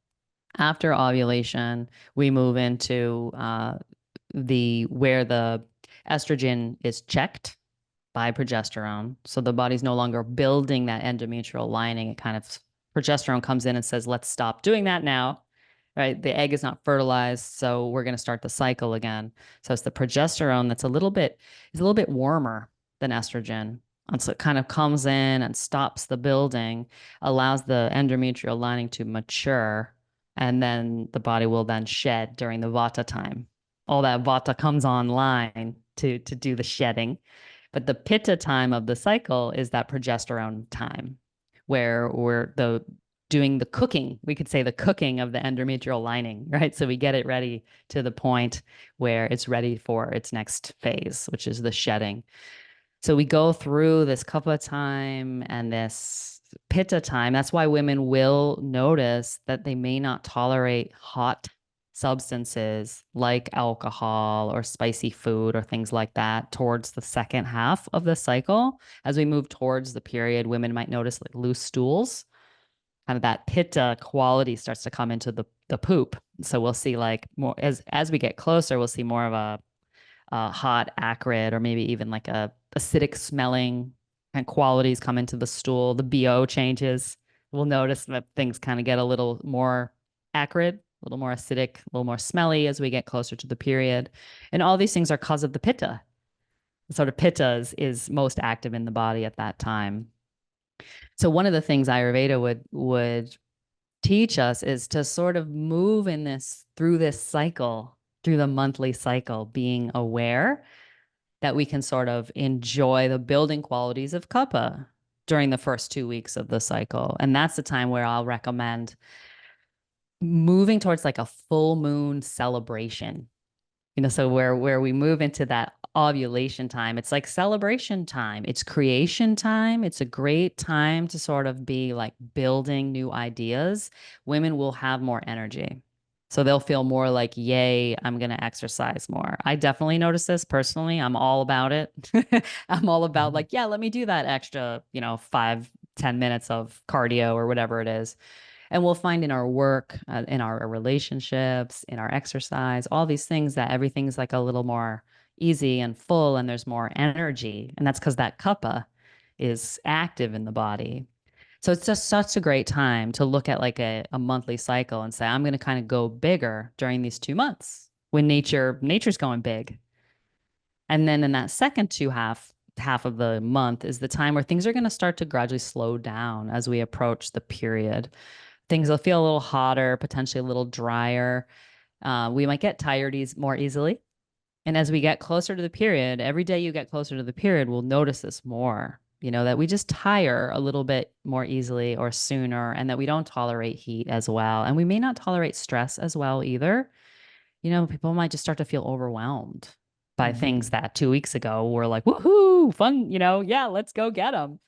After ovulation, we move into the where the estrogen is checked by progesterone. So the body's no longer building that endometrial lining. It kind of progesterone comes in and says, let's stop doing that now. Right. The egg is not fertilized. So we're going to start the cycle again. So it's the progesterone that's is a little bit warmer than estrogen. And so it kind of comes in and stops the building, allows the endometrial lining to mature, and then the body will then shed during the Vata time. All that Vata comes online to do the shedding. But the Pitta time of the cycle is that progesterone time where we're doing the cooking. We could say the cooking of the endometrial lining, right? So we get it ready to the point where it's ready for its next phase, which is the shedding. So we go through this Kapha time and this Pitta time. That's why women will notice that they may not tolerate hot substances like alcohol or spicy food or things like that towards the second half of the cycle. As we move towards the period, women might notice like loose stools. Kind of that pitta quality starts to come into the poop. So we'll see like more as we get closer, we'll see more of a hot, acrid, or maybe even like a acidic smelling and qualities come into the stool. The BO changes. We'll notice that things kind of get a little more acrid, a little more acidic, a little more smelly as we get closer to the period. And all these things are because of the pitta. The sort of pitta is most active in the body at that time. So one of the things Ayurveda would teach us is to sort of move in this through this cycle, through the monthly cycle, being aware that we can sort of enjoy the building qualities of Kapha during the first 2 weeks of the cycle. And that's the time where I'll recommend moving towards like a full moon celebration. So where we move into that ovulation time, it's like celebration time. It's creation time. It's a great time to sort of be like building new ideas. Women will have more energy. So they'll feel more like, yay, I'm going to exercise more. I definitely notice this personally. I'm all about it. I'm all about like, yeah, let me do that extra, 5-10 minutes of cardio or whatever it is. And we'll find in our work, in our relationships, in our exercise, all these things that everything's like a little more easy and full and there's more energy. And that's because that kapha is active in the body. So it's just such a great time to look at like a monthly cycle and say, I'm going to kind of go bigger during these 2 months when nature's going big. And then in that second half of the month is the time where things are going to start to gradually slow down as we approach the period. Things will feel a little hotter, potentially a little drier. We might get tired more easily. And as we get closer to the period, every day you get closer to the period, we'll notice this more, that we just tire a little bit more easily or sooner, and that we don't tolerate heat as well. And we may not tolerate stress as well either. People might just start to feel overwhelmed by things that 2 weeks ago were like, woohoo, fun, yeah, let's go get them.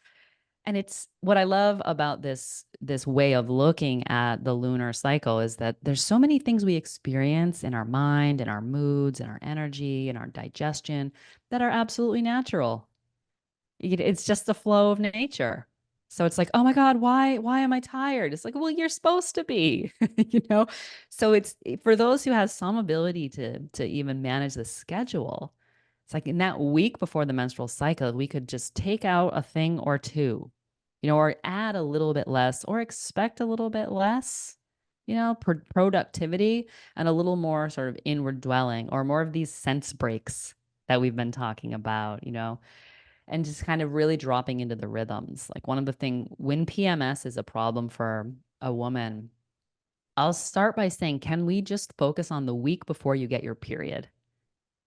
And it's what I love about this way of looking at the lunar cycle is that there's so many things we experience in our mind and our moods and our energy and our digestion that are absolutely natural. It's just the flow of nature. So it's like, oh my God, why am I tired? It's like, well, you're supposed to be, So it's for those who have some ability to even manage the schedule. It's like in that week before the menstrual cycle, we could just take out a thing or two, or add a little bit less or expect a little bit less, productivity and a little more sort of inward dwelling or more of these sense breaks that we've been talking about, and just kind of really dropping into the rhythms. Like one of the things when PMS is a problem for a woman, I'll start by saying, can we just focus on the week before you get your period?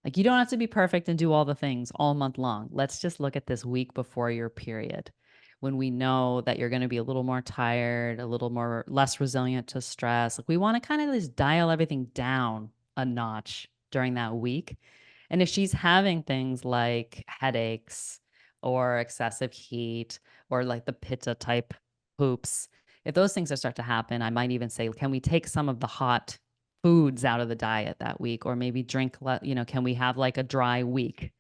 Like you don't have to be perfect and do all the things all month long. Let's just look at this week before your period when we know that you're going to be a little more tired, a little more less resilient to stress. Like we want to kind of just dial everything down a notch during that week. And if she's having things like headaches or excessive heat or like the pitta type poops, if those things start to happen, I might even say, can we take some of the hot foods out of the diet that week, or maybe drink, can we have like a dry week,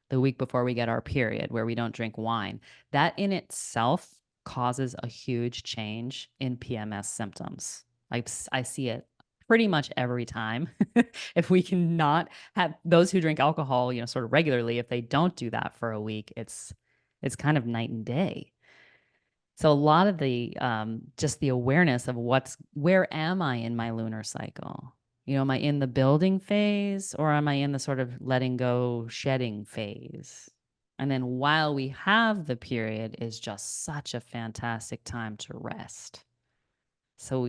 the week before we get our period, where we don't drink wine? That in itself causes a huge change in PMS symptoms. I see it pretty much every time. If we cannot have those who drink alcohol, sort of regularly, if they don't do that for a week, it's kind of night and day. So a lot of the just the awareness of where am I in my lunar cycle? Am I in the building phase, or am I in the sort of letting go, shedding phase? And then while we have the period is just such a fantastic time to rest. So,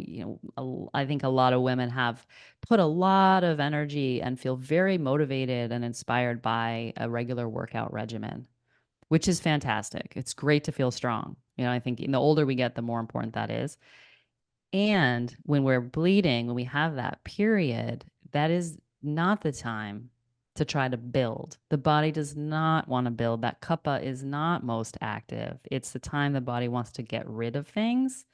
I think a lot of women have put a lot of energy and feel very motivated and inspired by a regular workout regimen, which is fantastic. It's great to feel strong. I think the older we get, the more important that is. And when we're bleeding, when we have that period, that is not the time to try to build. The body does not want to build. That kapha is not most active. It's the time the body wants to get rid of things.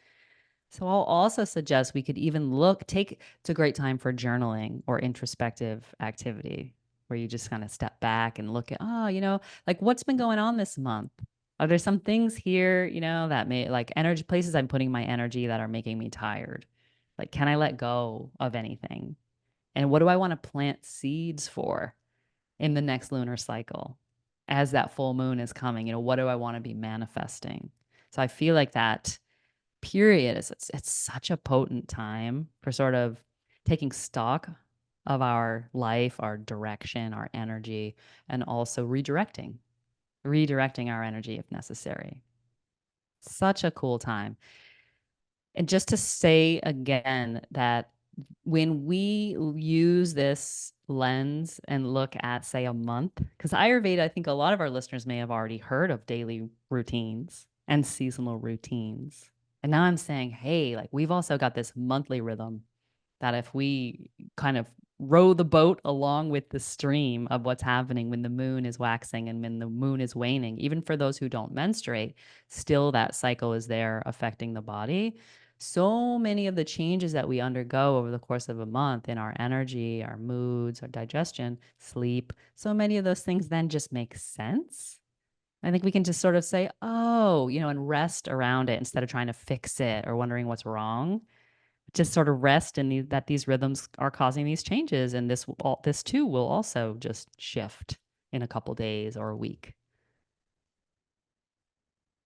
So I'll also suggest we could even it's a great time for journaling or introspective activity, where you just kind of step back and look at, like what's been going on this month? Are there some things here, that may like energy places I'm putting my energy that are making me tired? Like, can I let go of anything? And what do I want to plant seeds for in the next lunar cycle as that full moon is coming? What do I want to be manifesting? So I feel like that period is it's such a potent time for sort of taking stock of our life, our direction, our energy, and also redirecting our energy if necessary. Such a cool time. And just to say again that when we use this lens and look at, say, a month, because Ayurveda, I think a lot of our listeners may have already heard of daily routines and seasonal routines. And now I'm saying, hey, like we've also got this monthly rhythm that if we kind of row the boat along with the stream of what's happening when the moon is waxing and when the moon is waning, even for those who don't menstruate, still that cycle is there affecting the body. So many of the changes that we undergo over the course of a month in our energy, our moods, our digestion, sleep, so many of those things then just make sense. I think we can just sort of say, oh, and rest around it instead of trying to fix it or wondering what's wrong. Just sort of rest in that these rhythms are causing these changes, and this too will also just shift in a couple days or a week.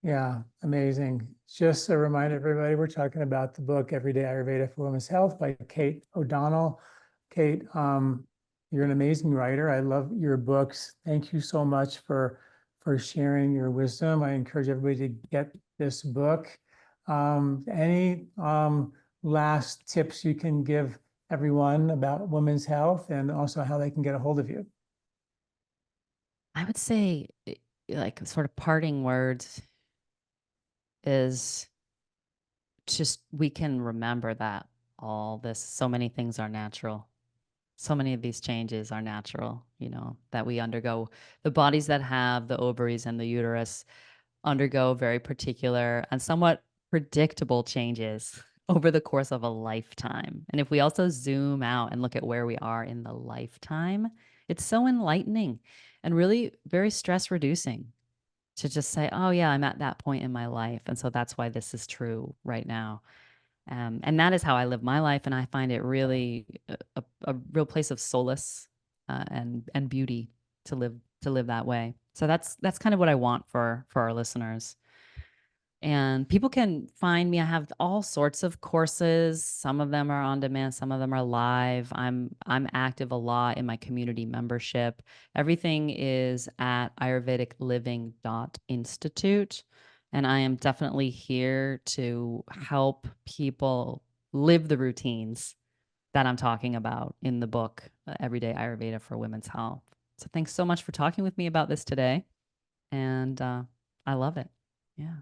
Yeah, amazing. Just a reminder, everybody, we're talking about the book Everyday Ayurveda for Women's Health by Kate O'Donnell. Kate, you're an amazing writer. I love your books. Thank you so much for sharing your wisdom. I encourage everybody to get this book. Any last tips you can give everyone about women's health and also how they can get a hold of you? I would say, like, sort of parting words is just we can remember that so many things are natural. So many of these changes are natural, that we undergo. The bodies that have the ovaries and the uterus undergo very particular and somewhat predictable changes over the course of a lifetime. And if we also zoom out and look at where we are in the lifetime, it's so enlightening and really very stress reducing to just say, oh, yeah, I'm at that point in my life. And so that's why this is true right now. And that is how I live my life. And I find it really a real place of solace and beauty to live that way. So that's kind of what I want for our listeners. And people can find me. I have all sorts of courses. Some of them are on demand, some of them are live. I'm active a lot in my community membership. Everything is at ayurvedicliving.institute. And I am definitely here to help people live the routines that I'm talking about in the book, Everyday Ayurveda for Women's Health. So thanks so much for talking with me about this today. And I love it. Yeah.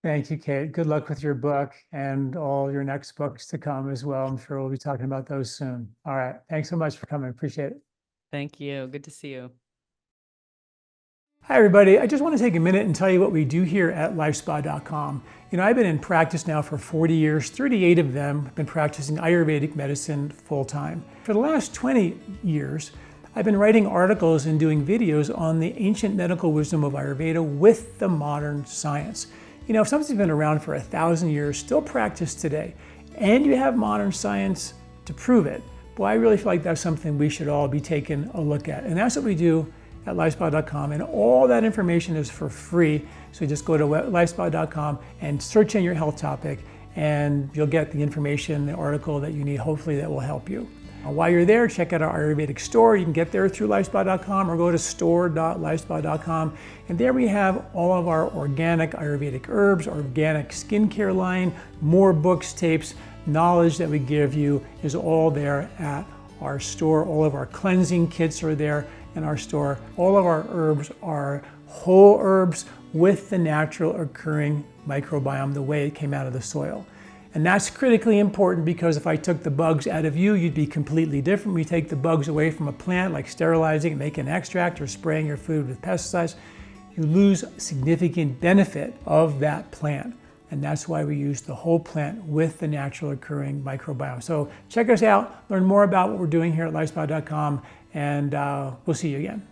Thank you, Kate. Good luck with your book and all your next books to come as well. I'm sure we'll be talking about those soon. All right. Thanks so much for coming. Appreciate it. Thank you. Good to see you. Hi, everybody. I just want to take a minute and tell you what we do here at LifeSpa.com. I've been in practice now for 40 years, 38 of them have been practicing Ayurvedic medicine full time. For the last 20 years, I've been writing articles and doing videos on the ancient medical wisdom of Ayurveda with the modern science. If something's been around for 1,000 years, still practiced today, and you have modern science to prove it, boy, I really feel like that's something we should all be taking a look at. And that's what we do at lifespa.com, and all that information is for free. So just go to lifespa.com and search in your health topic, and you'll get the information, the article that you need, hopefully that will help you. While you're there, check out our Ayurvedic store. You can get there through lifespa.com or go to store.lifespa.com. And there we have all of our organic Ayurvedic herbs, organic skincare line, more books, tapes, knowledge that we give you is all there at our store. All of our cleansing kits are there in our store. All of our herbs are whole herbs with the natural occurring microbiome, the way it came out of the soil. And that's critically important, because if I took the bugs out of you, you'd be completely different. We take the bugs away from a plant, like sterilizing and making an extract or spraying your food with pesticides, you lose significant benefit of that plant. And that's why we use the whole plant with the natural occurring microbiome. So check us out, learn more about what we're doing here at lifespa.com, and we'll see you again.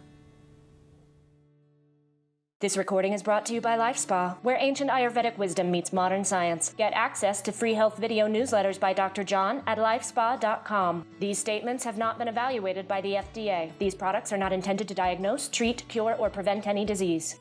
This recording is brought to you by LifeSpa, where ancient Ayurvedic wisdom meets modern science. Get access to free health video newsletters by Dr. John at lifespa.com. These statements have not been evaluated by the FDA. These products are not intended to diagnose, treat, cure, or prevent any disease.